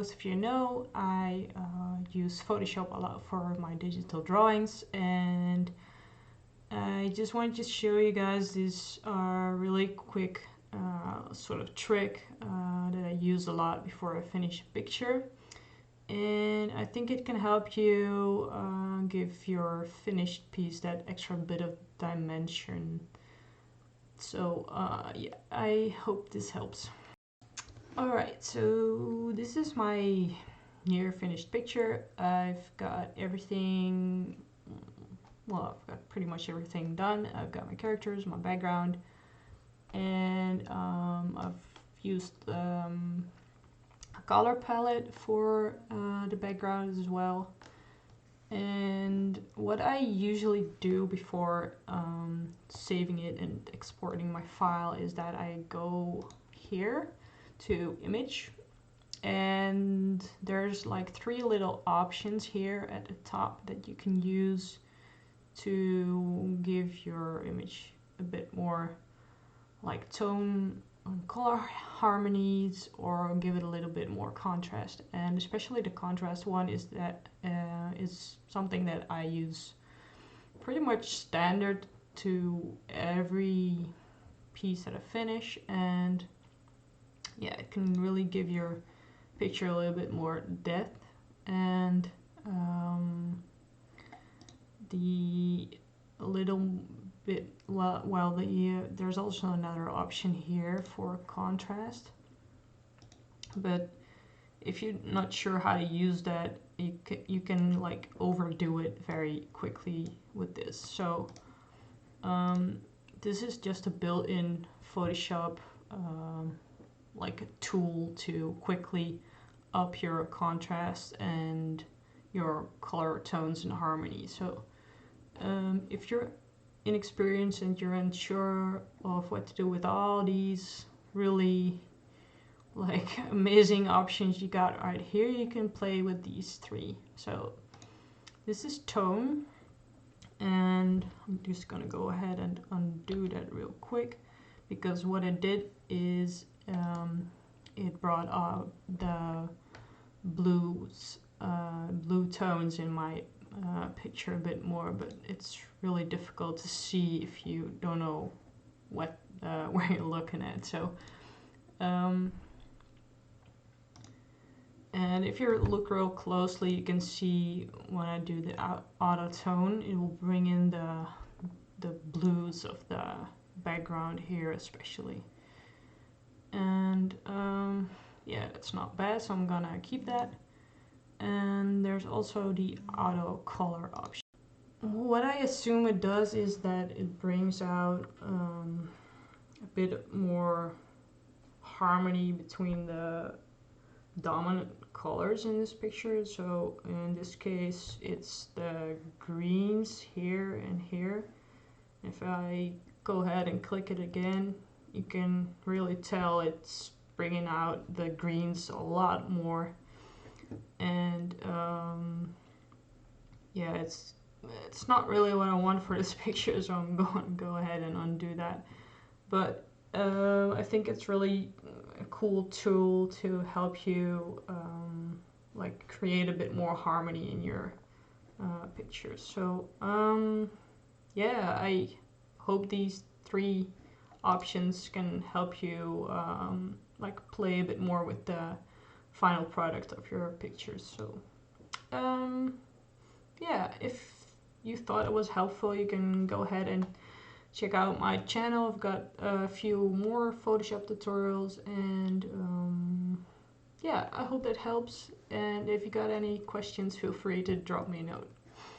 most of you know, I use Photoshop a lot for my digital drawings, and I just wanted to show you guys this really quick sort of trick that I use a lot before I finish a picture. And I think it can help you give your finished piece that extra bit of dimension. So yeah, I hope this helps. Alright, so this is my near finished picture. I've got everything, well, I've got pretty much everything done. I've got my characters, my background, and I've used a color palette for the background as well. And what I usually do before saving it and exporting my file is that I go here to image, and there's like 3 little options here at the top that you can use to give your image a bit more like tone and color harmonies, or give it a little bit more contrast. And especially the contrast one is something that I use pretty much standard to every piece that I finish, and yeah, it can really give your picture a little bit more depth. And the little bit, there's also another option here for contrast, but if you're not sure how to use that, you can like overdo it very quickly with this. So this is just a built-in Photoshop like a tool to quickly up your contrast and your color tones and harmony. So if you're inexperienced and you're unsure of what to do with all these really like amazing options you got right here, you can play with these 3. So this is tone, and I'm just gonna go ahead and undo that real quick, because what it did is it brought out the blue tones in my picture a bit more, but it's really difficult to see if you don't know what where you're looking at. So and if you look real closely, you can see when I do the auto tone, it will bring in the blues of the background here especially. And yeah, that's not bad, so I'm gonna keep that. And there's also the auto color option. What I assume it does is that it brings out a bit more harmony between the dominant colors in this picture. So in this case, it's the greens here and here. If I go ahead and click it again, you can really tell it's bringing out the greens a lot more. And yeah, it's not really what I want for this picture, so I'm going to go ahead and undo that. But I think it's really a cool tool to help you like create a bit more harmony in your pictures. So yeah, I hope these 3 options can help you like play a bit more with the final product of your pictures. So yeah, if you thought it was helpful, you can go ahead and check out my channel. I've got a few more Photoshop tutorials, and yeah, I hope that helps. And if you got any questions, feel free to drop me a note.